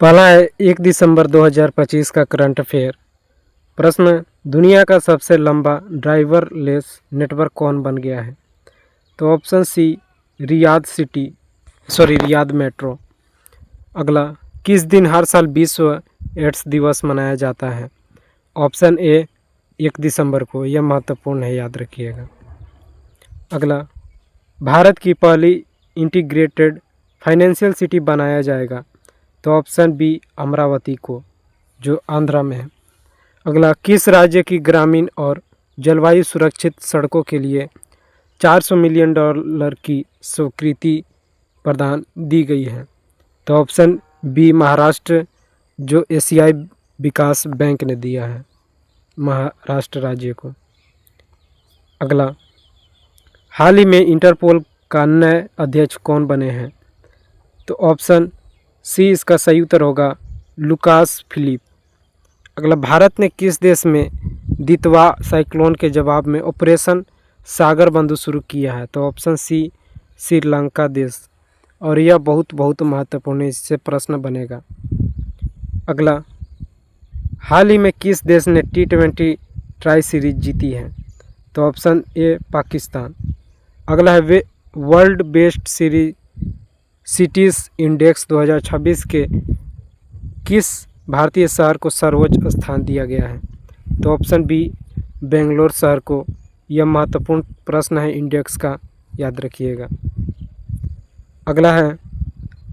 पहला है 1 दिसंबर 2025 का करंट अफेयर। प्रश्न, दुनिया का सबसे लंबा ड्राइवरलेस नेटवर्क कौन बन गया है? तो ऑप्शन सी, रियाद मेट्रो। अगला, किस दिन हर साल विश्व एड्स दिवस मनाया जाता है? ऑप्शन ए, 1 दिसंबर को। यह महत्वपूर्ण है, याद रखिएगा। अगला, भारत की पहली इंटीग्रेटेड फाइनेंशियल सिटी बनाया जाएगा? तो ऑप्शन बी, अमरावती को, जो आंध्रा में है। अगला, किस राज्य की ग्रामीण और जलवायु सुरक्षित सड़कों के लिए $400 मिलियन की स्वीकृति प्रदान दी गई है? तो ऑप्शन बी, महाराष्ट्र, जो एशियाई विकास बैंक ने दिया है महाराष्ट्र राज्य को। अगला, हाल ही में इंटरपोल का नए अध्यक्ष कौन बने हैं? तो ऑप्शन सी, इसका सही उत्तर होगा लुकास फिलिप। अगला, भारत ने किस देश में दितवा साइक्लोन के जवाब में ऑपरेशन सागर बंधु शुरू किया है? तो ऑप्शन सी, श्रीलंका देश। और यह बहुत महत्वपूर्ण है, इससे प्रश्न बनेगा। अगला, हाल ही में किस देश ने T20 ट्राई सीरीज जीती है? तो ऑप्शन ए, पाकिस्तान। अगला है वर्ल्ड बेस्ट सिटीज़ इंडेक्स 2026 के किस भारतीय शहर को सर्वोच्च स्थान दिया गया है? तो ऑप्शन बी, बेंगलोर शहर को। यह महत्वपूर्ण प्रश्न है इंडेक्स का, याद रखिएगा। अगला है,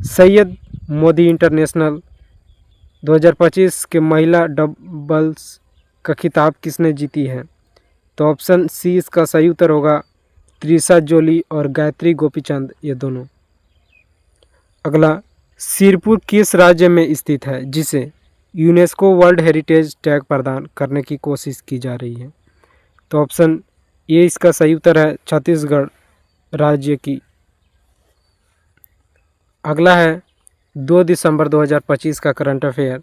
सैयद मोदी इंटरनेशनल 2025 के महिला डबल्स का खिताब किसने जीती है? तो ऑप्शन सी, इसका सही उत्तर होगा त्रिशा जोली और गायत्री गोपीचंद, ये दोनों। अगला, सिरपुर किस राज्य में स्थित है जिसे यूनेस्को वर्ल्ड हेरिटेज टैग प्रदान करने की कोशिश की जा रही है? तो ऑप्शन ए, इसका सही उत्तर है छत्तीसगढ़ राज्य की। अगला है 2 दिसंबर 2025 का करंट अफेयर,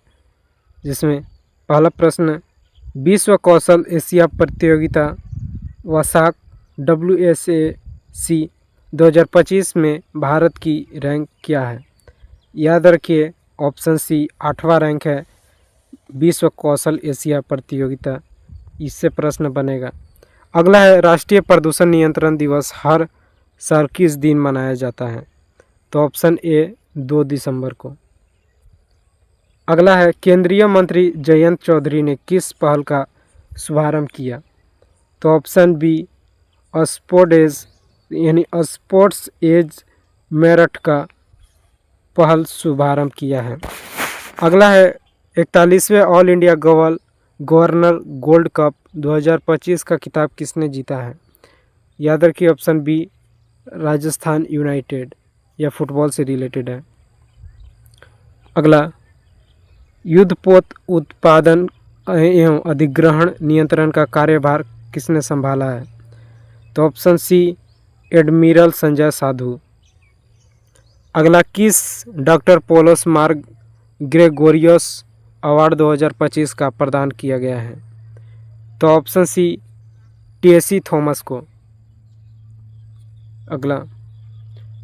जिसमें पहला प्रश्न, विश्व कौशल एशिया प्रतियोगिता वसाक WSAC 2025 में भारत की रैंक क्या है? याद रखिए, ऑप्शन सी, 8वां रैंक है विश्व कौशल एशिया प्रतियोगिता, इससे प्रश्न बनेगा। अगला है, राष्ट्रीय प्रदूषण नियंत्रण दिवस हर साल किस दिन मनाया जाता है? तो ऑप्शन ए, 2 दिसंबर को। अगला है, केंद्रीय मंत्री जयंत चौधरी ने किस पहल का शुभारंभ किया? तो option B, sports age Meerut का पहल शुभारंभ किया है। अगला है, 41वें all India governor gold cup 2025 का खिताब किसने जीता है? याद रखिए, ऑप्शन बी, राजस्थान यूनाइटेड। यह फुटबॉल से रिलेटेड है। अगला, युद्धपोत उत्पादन एवं अधिग्रहण नियंत्रण का कार्यभार किसने संभाला है? तो ऑप्शन सी, एडमिरल संजय साधु। अगला, किस डॉक्टर पोलोस मार्ग ग्रेगोरियस अवार्ड 2025 का प्रदान किया गया है? तो ऑप्शन सी, टेसी थॉमस को। अगला,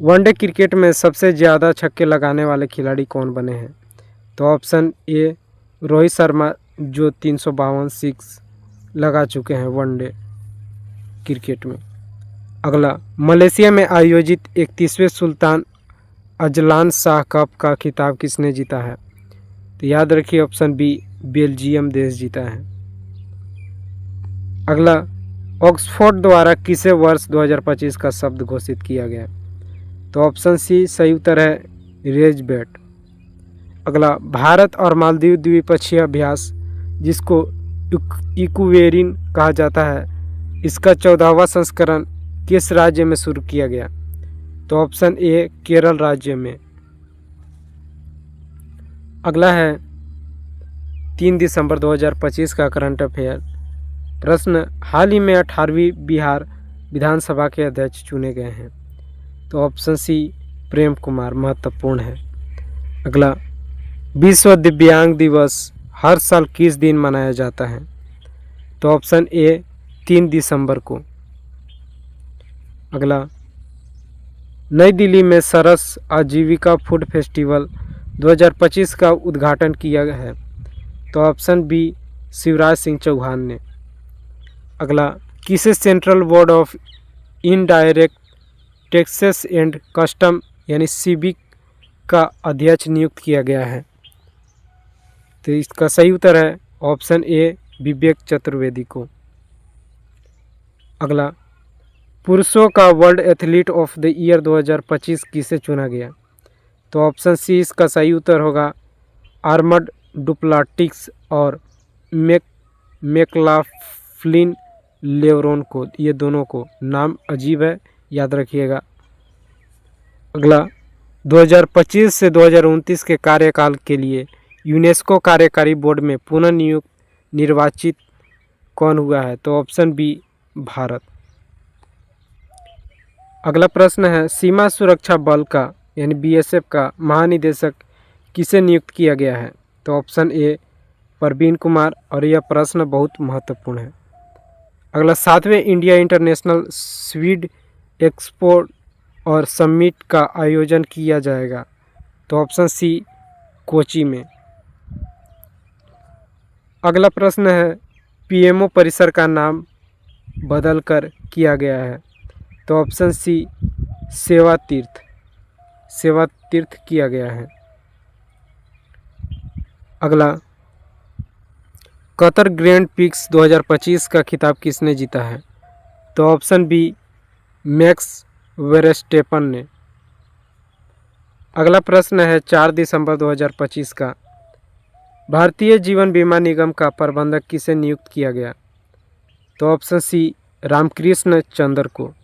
वनडे क्रिकेट में सबसे ज़्यादा छक्के लगाने वाले खिलाड़ी कौन बने हैं? तो ऑप्शन ए, रोहित शर्मा, जो 352 सिक्स लगा चुके हैं वनडे क्रिकेट में। अगला, मलेशिया में आयोजित 31वें सुल्तान अजलान शाह कप का खिताब किसने जीता है? तो याद रखिए, ऑप्शन बी, बेल्जियम देश जीता है। अगला, ऑक्सफोर्ड द्वारा किसे वर्ष 2025 का शब्द घोषित किया गया? तो ऑप्शन सी, सही उत्तर है रेजबेट। अगला, भारत और मालदीव द्विपक्षीय अभ्यास, जिसको इक्वेरिन कहा जाता है, इसका 14वां संस्करण किस राज्य में शुरू किया गया? तो ऑप्शन ए, केरल राज्य में। अगला है 3 दिसंबर 2025 का करंट अफेयर। प्रश्न, हाल ही में 18वीं बिहार विधानसभा के अध्यक्ष चुने गए हैं? तो ऑप्शन सी, प्रेम कुमार, महत्वपूर्ण है। अगला, विश्व दिव्यांग दिवस हर साल किस दिन मनाया जाता है? तो ऑप्शन ए, 3 दिसंबर को। अगला, नई दिल्ली में सरस आजीविका फूड फेस्टिवल 2025 का उद्घाटन किया गया है? तो ऑप्शन बी शिवराज सिंह चौहान ने। अगला, किसे central board of indirect taxes and custom यानी सीबिक का अध्यक्ष नियुक्त किया गया है? तो इसका सही उत्तर है ऑप्शन ए विवेक चतुर्वेदी को। अगला, पुरुषों का world athlete of the year 2025 किसे चुना गया? तो ऑप्शन सी इसका सही उत्तर होगा आर्मड डुप्लाटिक्स और मैकलाफ्लिन लेवरोन को। ये दोनों को नाम अजीब है, याद रखिएगा। अगला, 2025 से 2029 के कार्यकाल के लिए यूनेस्को कार्यकारी बोर्ड में पुनः नियुक्त निर्वाचित कौन हुआ है? तो ऑप्शन बी भारत। अगला प्रश्न है, सीमा सुरक्षा बल का यानी बीएसएफ का महानिदेशक किसे नियुक्त किया गया है? तो ऑप्शन ए प्रवीण कुमार, और यह प्रश्न बहुत महत्वपूर्ण है। अगला, 7वें इंडिया इंटरनेशनल स्वीड एक्सपो और समिट का आयोजन किया जाएगा? तो ऑप्शन सी कोची में। अगला प्रश्न है, पीएमओ परिसर का नाम बदलकर किया गया है? तो ऑप्शन सी सेवा तीर्थ किया गया है। अगला, कतर ग्रैंड पिक्स 2025 का खिताब किसने जीता है? तो ऑप्शन बी मैक्स वेरस्टेपन ने। अगला प्रश्न है, 4 दिसंबर 2025 का भारतीय जीवन बीमा निगम का प्रबंधक किसे नियुक्त किया गया? तो ऑप्शन सी रामकृष्ण चंद्र को।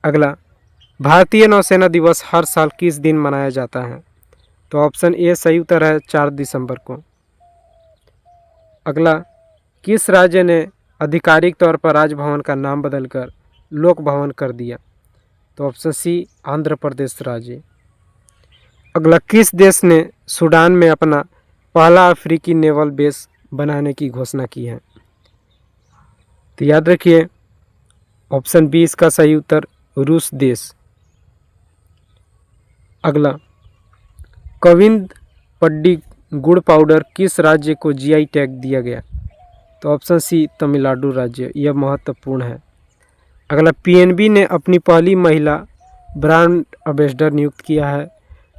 अगला, भारतीय नौसेना दिवस हर साल किस दिन मनाया जाता है? तो ऑप्शन ए सही उत्तर है 4 दिसंबर को। अगला, किस राज्य ने आधिकारिक तौर पर राजभवन का नाम बदलकर लोक भवन कर दिया? तो ऑप्शन सी आंध्र प्रदेश राज्य। अगला, किस देश ने सूडान में अपना पहला अफ्रीकी नेवल बेस बनाने की घोषणा की है? तो याद रखिए ऑप्शन बी इसका सही उत्तर रूस देश। अगला, गोविंद पड्डी गुड़ पाउडर किस राज्य को जीआई टैग दिया गया? तो ऑप्शन सी तमिलनाडु राज्य। यह महत्वपूर्ण है। अगला, पीएनबी ने अपनी पहली महिला ब्रांड एम्बेसडर नियुक्त किया है?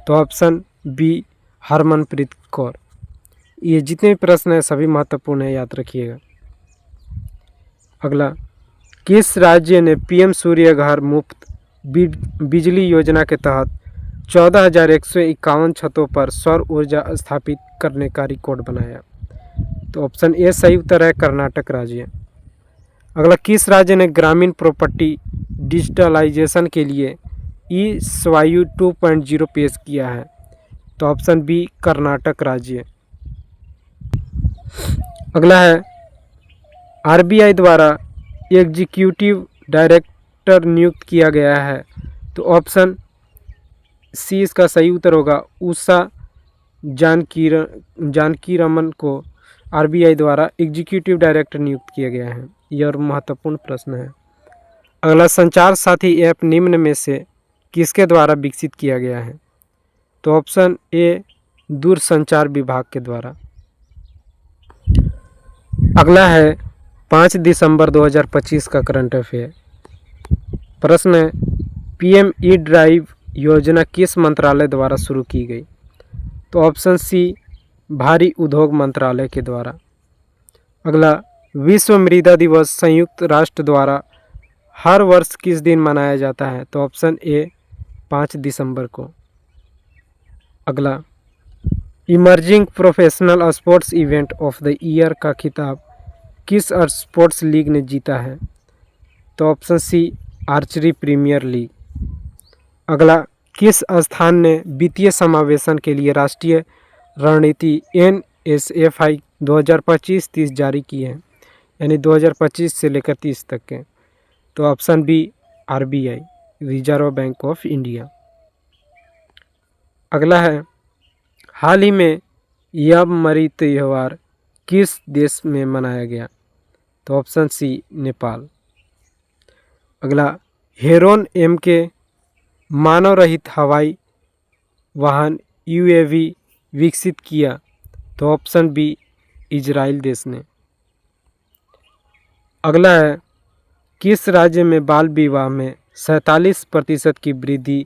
तो ऑप्शन बी हरमनप्रीत कौर। ये जितने भी प्रश्न हैं सभी महत्वपूर्ण है, याद रखिएगा। अगला, किस राज्य ने पीएम सूर्य घर मुफ्त बिजली योजना के तहत 14,151 छतों पर सौर ऊर्जा स्थापित करने का रिकॉर्ड बनाया? तो ऑप्शन ए सही उत्तर है कर्नाटक राज्य। अगला, किस राज्य ने ग्रामीण प्रॉपर्टी डिजिटलाइजेशन के लिए ई स्वायु 2.0 पेश किया है? तो ऑप्शन बी कर्नाटक राज्य। अगला है, आरबीआई द्वारा एग्जीक्यूटिव डायरेक्टर नियुक्त किया गया है? तो ऑप्शन सी इसका सही उत्तर होगा उषा जानकी रमन को आरबीआई द्वारा एग्जीक्यूटिव डायरेक्टर नियुक्त किया गया है। यह और महत्वपूर्ण प्रश्न है। अगला, संचार साथी ऐप निम्न में से किसके द्वारा विकसित किया गया है? तो ऑप्शन ए दूरसंचार विभाग के द्वारा। अगला है 5 दिसंबर 2025 का करंट अफेयर। प्रश्न है, पीएम ई ड्राइव योजना किस मंत्रालय द्वारा शुरू की गई? तो ऑप्शन सी भारी उद्योग मंत्रालय के द्वारा। अगला, विश्व मृदा दिवस संयुक्त राष्ट्र द्वारा हर वर्ष किस दिन मनाया जाता है? तो ऑप्शन ए 5 दिसंबर को। अगला, emerging professional sports event of the year का खिताब किस स्पोर्ट्स लीग ने जीता है? तो option C archery premier league. अगला, किस स्थान ने वित्तीय समावेशन के लिए राष्ट्रीय रणनीति NSFI 2025-30 जारी की है, यानी 2025 से लेकर 30 तक के? तो option B RBI reserve bank of India. अगला है, हाल ही में यममरी त्यौहार किस देश में मनाया गया? तो ऑप्शन सी नेपाल। अगला, हेरोन M के मानव रहित हवाई वाहन यूएवी विकसित किया? तो ऑप्शन बी इजराइल देश ने। अगला है, किस राज्य में बाल विवाह में 47% की वृद्धि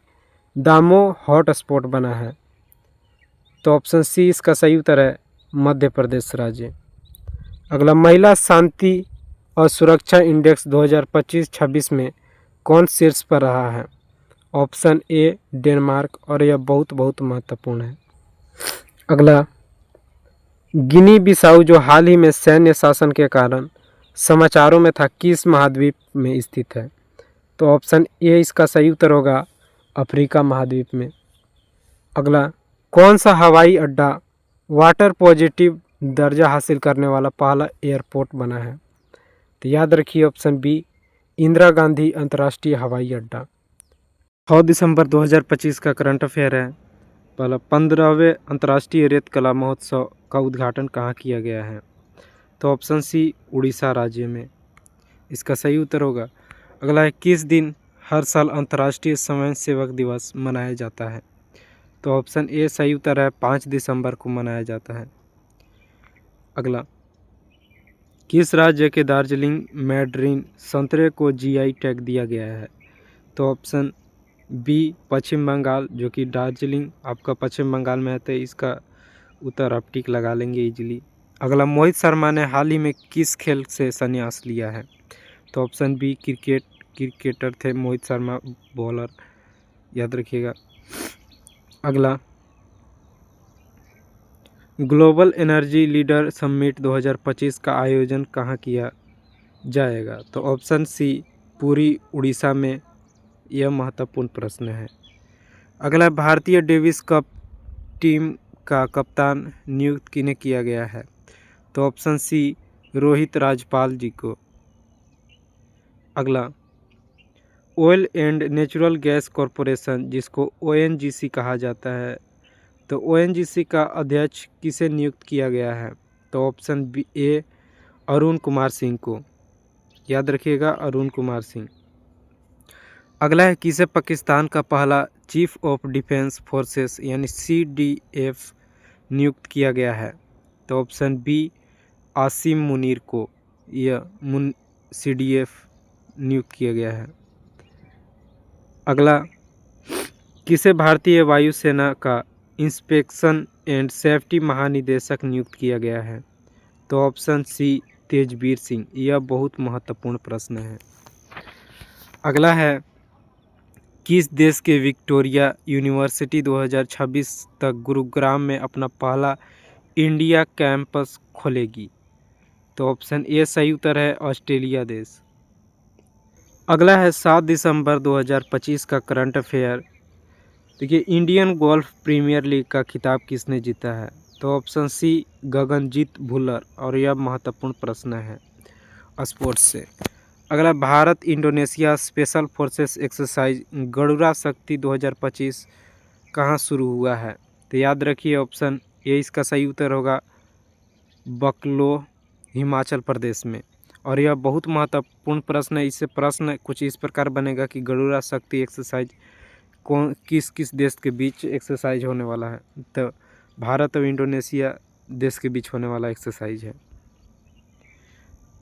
दामोह हॉटस्पॉट बना है? तो ऑप्शन सी इसका सही उत्तर है मध्य प्रदेश राज्य। अगला, महिला शांति और सुरक्षा इंडेक्स 2025-26 में कौन शीर्ष पर रहा है? ऑप्शन ए डेनमार्क, और यह बहुत बहुत महत्वपूर्ण है। अगला, गिनी बिसाऊ जो हाल ही में सैन्य शासन के कारण समाचारों में था, किस महाद्वीप में स्थित है? तो ऑप्शन ए इसका सही उत्तर होगा अफ्रीका महाद्वीप में। अगला, कौन सा हवाई अड्डा वाटर पॉजिटिव दर्जा हासिल करने वाला पहला एयरपोर्ट बना है? तो याद रखिए ऑप्शन बी इंदिरा गांधी अंतर्राष्ट्रीय हवाई अड्डा। 6 दिसंबर 2025 का करंट अफेयर है। पहला, 15वें अंतर्राष्ट्रीय रेत कला महोत्सव का उद्घाटन कहाँ किया गया है? तो ऑप्शन सी उड़ीसा राज्य में। इसका सही उत्तर होगा। अगला है, किस दिन हर साल अंतर्राष्ट्रीय स्वयंसेवक दिवस मनाया जाता है? तो ऑप्शन ए सही उत्तर है 5 दिसंबर को मनाया जाता है। अगला, किस राज्य के दार्जिलिंग मैंडरिन संतरे को जीआई टैग दिया गया है? तो ऑप्शन बी पश्चिम बंगाल, जो कि दार्जिलिंग आपका पश्चिम बंगाल में है, तो इसका उत्तर आप टिक लगा लेंगे इजीली। अगला, मोहित शर्मा ने हाल ही में किस खेल से संन्यास लिया है? तो ऑप्शन बी क्रिकेटर थे मोहित शर्मा, बॉलर, याद रखिएगा। अगला, ग्लोबल एनर्जी लीडर समिट 2025 का आयोजन कहाँ किया जाएगा? तो ऑप्शन सी पूरी उड़ीसा में। यह महत्वपूर्ण प्रश्न है। अगला, भारतीय डेविस कप टीम का कप्तान नियुक्त किन्हें किया गया है? तो ऑप्शन सी रोहित राजपाल जी को। अगला, oil and natural gas corporation, जिसको ओएनजीसी कहा जाता है, तो ओएनजीसी का अध्यक्ष किसे नियुक्त किया गया है? तो ऑप्शन बी ए अरुण कुमार सिंह को। याद रखिएगा अरुण कुमार सिंह। अगला है, किसे पाकिस्तान का पहला चीफ ऑफ डिफेंस फोर्सेस यानी सीडीएफ नियुक्त किया गया है? तो ऑप्शन बी आसिम मुनीर को यह सीडीएफ नियुक्त किया गया है। अगला, किसे भारतीय वायुसेना का इंस्पेक्शन एंड सेफ्टी महानिदेशक नियुक्त किया गया है? तो ऑप्शन सी तेजवीर सिंह। यह बहुत महत्वपूर्ण प्रश्न है। अगला है, किस देश के विक्टोरिया यूनिवर्सिटी 2026 तक गुरुग्राम में अपना पहला इंडिया कैंपस खोलेगी? तो ऑप्शन ए सही उत्तर है ऑस्ट्रेलिया देश। अगला है, 7 दिसंबर 2025 का करंट अफेयर। देखिए, इंडियन गोल्फ प्रीमियर लीग का खिताब किसने जीता है? तो ऑप्शन सी गगनजीत भुल्लर, और यह महत्वपूर्ण प्रश्न है स्पोर्ट्स से। अगला, Bharat Indonesia special forces exercise Garuda शक्ति 2025 कहाँ शुरू हुआ है? तो याद रखिए ऑप्शन ए इसका सही उत्तर होगा बकलो, हिमाचल प्रदेश में। और यह बहुत महत्वपूर्ण प्रश्न है। इससे प्रश्न कुछ इस प्रकार बनेगा कि गरुड़ा शक्ति एक्सरसाइज कौन किस किस देश के बीच एक्सरसाइज होने वाला है? तो भारत और इंडोनेशिया देश के बीच होने वाला एक्सरसाइज है।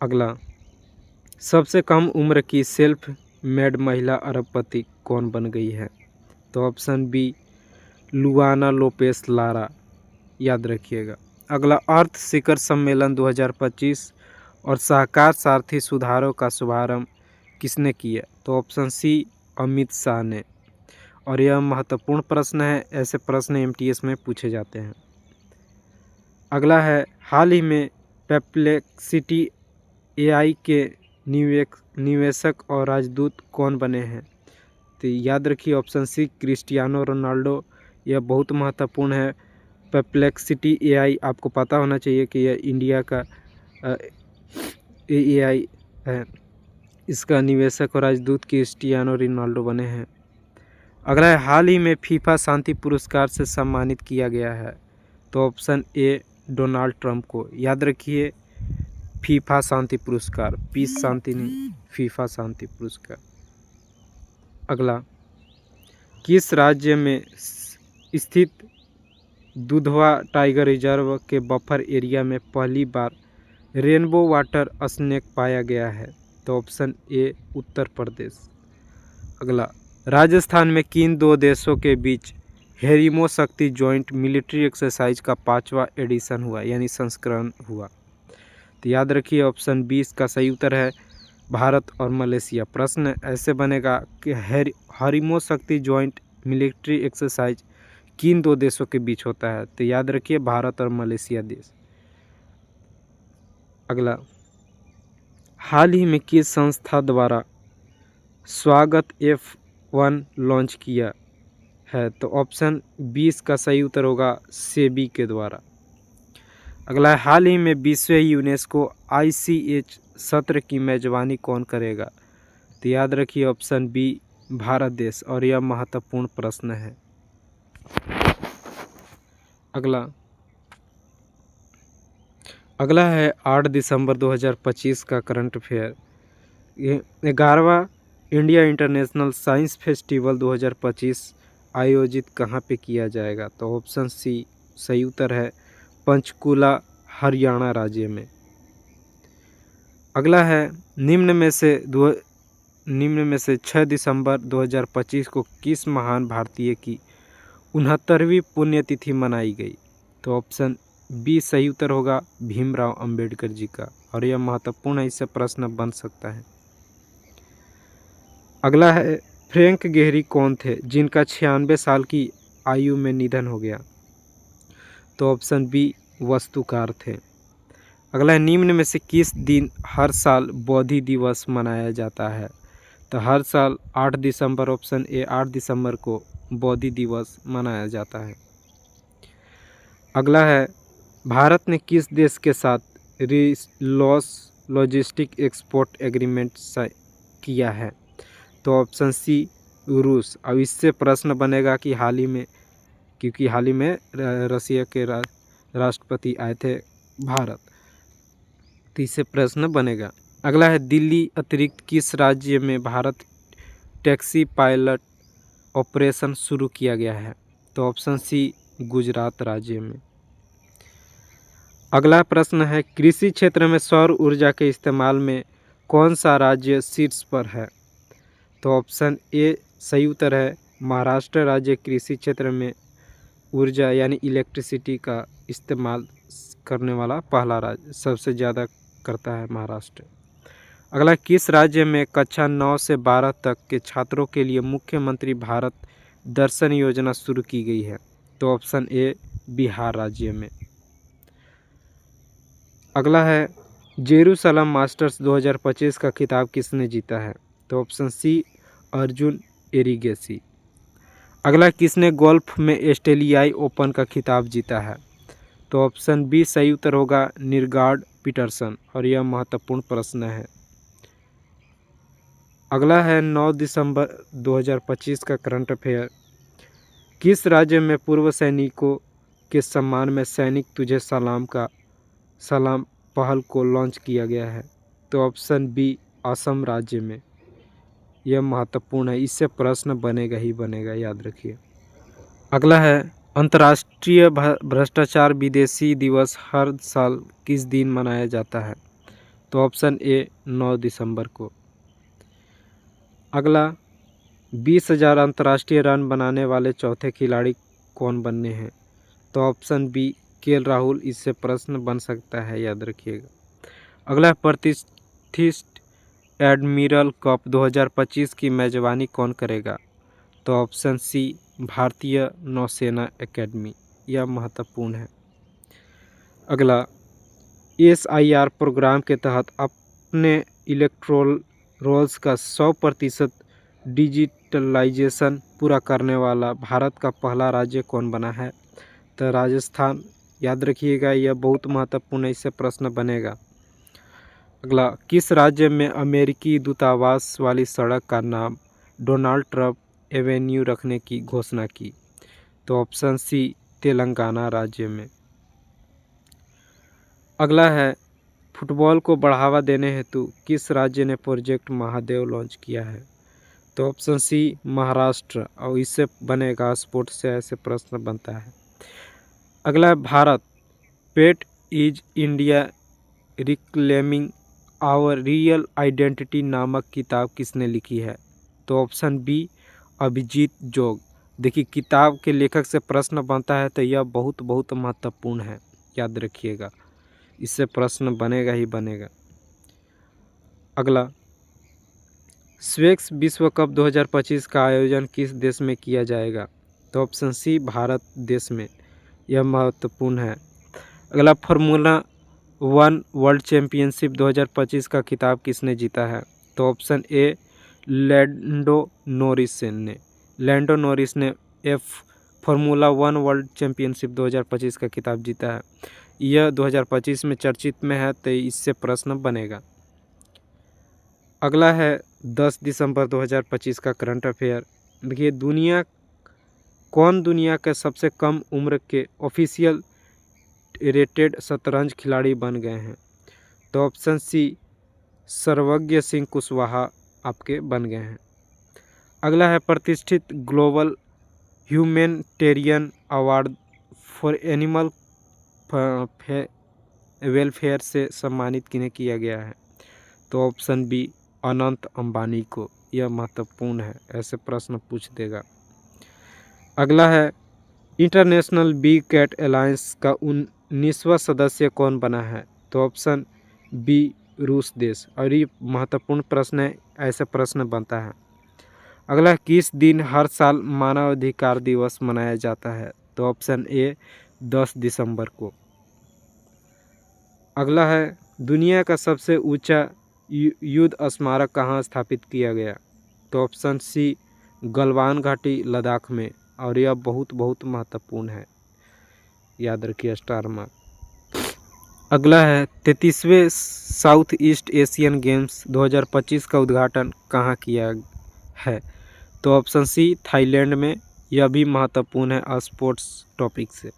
अगला, सबसे कम उम्र की सेल्फ मेड महिला अरबपति कौन बन गई है? तो option B Luana Lopes Lara, याद रखिएगा। अगला, अर्थ शिखर सम्मेलन 2025 और सहकार सारथी सुधारों का शुभारंभ किसने किया? तो ऑप्शन सी अमित शाह ने। और यह महत्वपूर्ण प्रश्न है, ऐसे प्रश्न एमटीएस में पूछे जाते हैं। अगला है, हाल ही में परप्लेक्सिटी एआई के निवेशक और राजदूत कौन बने हैं? तो याद रखिए ऑप्शन सी क्रिस्टियानो रोनाल्डो। यह बहुत महत्वपूर्ण है। परप्लेक्सिटी एआई आपको पता होना चाहिए कि यह इंडिया का एआई है। इसका निवेशक और राजदूत क्रिस्टियानो रोनाल्डो बने हैं। अगला है, हाल ही में फीफा शांति पुरस्कार से सम्मानित किया गया है? तो ऑप्शन ए डोनाल्ड ट्रंप को। याद रखिए फीफा शांति पुरस्कार, पीस शांति नहीं, फीफा शांति पुरस्कार। अगला, किस राज्य में स्थित दुधवा टाइगर रिजर्व के बफर एरिया में पहली बार रेनबो वाटर स्नेक पाया गया है? तो ऑप्शन ए उत्तर प्रदेश। अगला, राजस्थान में किन दो देशों के बीच हेरिमो शक्ति जॉइंट मिलिट्री एक्सरसाइज का 5वां एडिशन हुआ, यानी संस्करण हुआ? तो याद रखिए ऑप्शन 20 का सही उत्तर है भारत और मलेशिया। प्रश्न ऐसे बनेगा कि हेरिमो शक्ति जॉइंट मिलिट्री एक्सरसाइज किन दो देशों के बीच होता है? तो याद रखिए भारत और मलेशिया देश। अगला, हाल ही में किस संस्था द्वारा स्वागत F1 लॉन्च किया है? तो ऑप्शन 20 का सही उत्तर होगा सेबी के द्वारा। अगला, हाल ही में विश्व यूनेस्को ICH सत्र की मेजबानी कौन करेगा? तो याद रखिए ऑप्शन बी भारत देश, और यह महत्वपूर्ण प्रश्न है। अगला है 8 दिसंबर 2025 का करंट अफेयर। 11वां इंडिया इंटरनेशनल साइंस फेस्टिवल 2025 आयोजित कहाँ पे किया जाएगा? तो ऑप्शन सी सही उत्तर है पंचकुला, हरियाणा राज्य में। अगला है निम्न में से 6 दिसंबर 2025 को किस महान भारतीय की 69वीं पुण्यतिथि मनाई गई? तो ऑप्शन बी सही उत्तर होगा भीमराव अंबेडकर जी का, और यह महत्वपूर्ण है, इससे प्रश्न बन सकता है। अगला है फ्रैंक गेहरी कौन थे जिनका 96 साल की आयु में निधन हो गया? तो ऑप्शन बी वास्तुकार थे। अगला है निम्न में से किस दिन हर साल बौद्धि दिवस मनाया जाता है? तो हर साल 8 दिसंबर, ऑप्शन ए 8 दिसंबर को बौद्धि दिवस मनाया जाता है। अगला है भारत ने किस देश के साथ लॉस लॉजिस्टिक एक्सपोर्ट एग्रीमेंट किया है? तो ऑप्शन सी रूस। अब इससे प्रश्न बनेगा कि हाल ही में, क्योंकि हाल ही में रसिया के राष्ट्रपति आए थे भारत, तो इससे प्रश्न बनेगा। अगला है दिल्ली अतिरिक्त किस राज्य में भारत टैक्सी पायलट ऑपरेशन शुरू किया गया है? तो ऑप्शन सी गुजरात राज्य में। अगला प्रश्न है कृषि क्षेत्र में सौर ऊर्जा के इस्तेमाल में कौन सा राज्य शीर्ष पर है? तो ऑप्शन ए सही उत्तर है महाराष्ट्र राज्य कृषि क्षेत्र में ऊर्जा यानी इलेक्ट्रिसिटी का इस्तेमाल करने वाला पहला राज्य, सबसे ज़्यादा करता है महाराष्ट्र। अगला, किस राज्य में कक्षा 9 से 12 तक के छात्रों के लिए मुख्यमंत्री भारत दर्शन योजना शुरू की गई है? तो ऑप्शन ए बिहार राज्य में। अगला है जेरूसलम मास्टर्स 2025 का खिताब किसने जीता है? तो ऑप्शन सी अर्जुन एरिगेसी। अगला, किसने गोल्फ में ऑस्ट्रेलियाई ओपन का खिताब जीता है? तो ऑप्शन बी सही उत्तर होगा निरगार्ड पीटरसन, और यह महत्वपूर्ण प्रश्न है। अगला है 9 दिसंबर 2025 का करंट अफेयर। किस राज्य में पूर्व सैनिकों के सम्मान में सैनिक तुझे सलाम पहल को लॉन्च किया गया है? तो ऑप्शन बी असम राज्य में। यह महत्वपूर्ण है, इससे प्रश्न बनेगा ही बनेगा, याद रखिए। अगला है अंतर्राष्ट्रीय भ्रष्टाचार विदेशी दिवस हर साल किस दिन मनाया जाता है? तो ऑप्शन ए 9 दिसंबर को। अगला, 20,000 अंतर्राष्ट्रीय रन बनाने वाले चौथे खिलाड़ी कौन बनने हैं? तो ऑप्शन बी KL राहुल, इससे प्रश्न बन सकता है, याद रखिएगा। अगला, प्रतिष्ठित एडमिरल कप 2025 की मेजबानी कौन करेगा? तो ऑप्शन सी भारतीय नौसेना एकेडमी, यह महत्वपूर्ण है। अगला, SIR प्रोग्राम के तहत अपने इलेक्ट्रोल रोल्स का 100% डिजिटलाइजेशन पूरा करने वाला भारत का पहला राज्य कौन बना है? तो राजस्थान, याद रखिएगा, यह बहुत महत्वपूर्ण है, इससे प्रश्न बनेगा। अगला, किस राज्य में अमेरिकी दूतावास वाली सड़क का नाम डोनाल्ड ट्रंप एवेन्यू रखने की घोषणा की? तो ऑप्शन सी तेलंगाना राज्य में। अगला है फुटबॉल को बढ़ावा देने हेतु किस राज्य ने प्रोजेक्ट महादेव लॉन्च किया है? तो ऑप्शन सी महाराष्ट्र, और इससे बनेगा स्पोर्ट्स से ऐसे प्रश्न बनता है। अगला है भारत पेट is India reclaiming our real identity नामक किताब किसने लिखी है? तो ऑप्शन बी अभिजीत जोग। देखिए किताब के लेखक से प्रश्न बनता है तो यह बहुत बहुत महत्वपूर्ण है, याद रखिएगा, इससे प्रश्न बनेगा ही बनेगा। अगला स्वेक्स विश्व कप 2025 का आयोजन किस देश में किया जाएगा? तो ऑप्शन सी भारत देश में, यह महत्वपूर्ण है। अगला फार्मूला 1 वर्ल्ड चैम्पियनशिप 2025 का खिताब किसने जीता है? तो ऑप्शन ए लैंडो नॉरिस ने फार्मूला 1 वर्ल्ड चैम्पियनशिप 2025 का खिताब जीता है। यह 2025 में चर्चित में है तो इससे प्रश्न बनेगा। अगला है 10 दिसंबर 2025 का करंट अफेयर। देखिए दुनिया के सबसे कम उम्र के ऑफिशियल रेटेड शतरंज खिलाड़ी बन गए हैं? तो ऑप्शन सी सर्वज्ञ सिंह कुशवाहा आपके बन गए हैं। अगला है प्रतिष्ठित global humanitarian award for animal welfare से सम्मानित किन्हें किया गया है? तो ऑप्शन बी अनंत अंबानी को, यह महत्वपूर्ण है, ऐसे प्रश्न पूछ देगा। अगला है इंटरनेशनल बिग कैट अलायंस का 19वां सदस्य कौन बना है? तो ऑप्शन बी रूस देश, और ये महत्वपूर्ण प्रश्न है, ऐसे प्रश्न बनता है। अगला किस दिन हर साल मानवाधिकार दिवस मनाया जाता है? तो ऑप्शन ए 10 दिसंबर को। अगला है दुनिया का सबसे ऊंचा युद्ध स्मारक कहाँ स्थापित किया गया? तो ऑप्शन सी गलवान घाटी लद्दाख में, और यह बहुत बहुत महत्वपूर्ण है, याद रखिए स्टार मार्क। अगला है 33वें साउथ ईस्ट एशियन गेम्स 2025 का उद्घाटन कहाँ किया है? तो ऑप्शन सी थाईलैंड में, यह भी महत्वपूर्ण है स्पोर्ट्स टॉपिक से।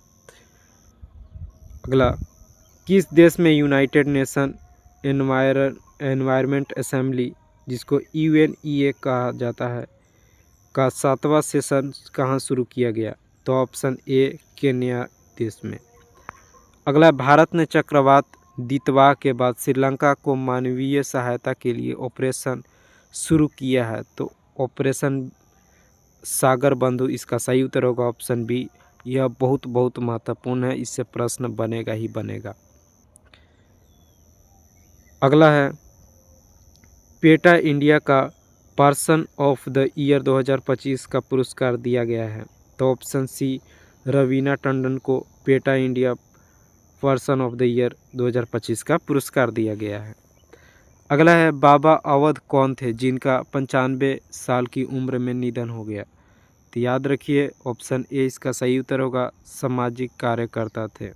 अगला किस देश में यूनाइटेड नेशन एनवायरनमेंट असेंबली, जिसको UNEA कहा जाता है, का 7वां सेशन कहाँ शुरू किया गया? तो ऑप्शन ए केन्या देश में। अगला भारत ने चक्रवात दितवा के बाद श्रीलंका को मानवीय सहायता के लिए ऑपरेशन शुरू किया है, तो ऑपरेशन सागर बंधु इसका सही उत्तर होगा ऑप्शन बी। यह बहुत बहुत महत्वपूर्ण है, इससे प्रश्न बनेगा ही बनेगा। अगला है पेटा इंडिया का पर्सन ऑफ द ईयर 2025 का पुरस्कार दिया गया है? तो ऑप्शन सी रवीना टंडन को PETA India person of the year 2025 का पुरस्कार दिया गया है। अगला है बाबा अवध कौन थे जिनका 95 साल की उम्र में निधन हो गया? तो याद रखिए ऑप्शन ए इसका सही उत्तर होगा, सामाजिक कार्यकर्ता थे।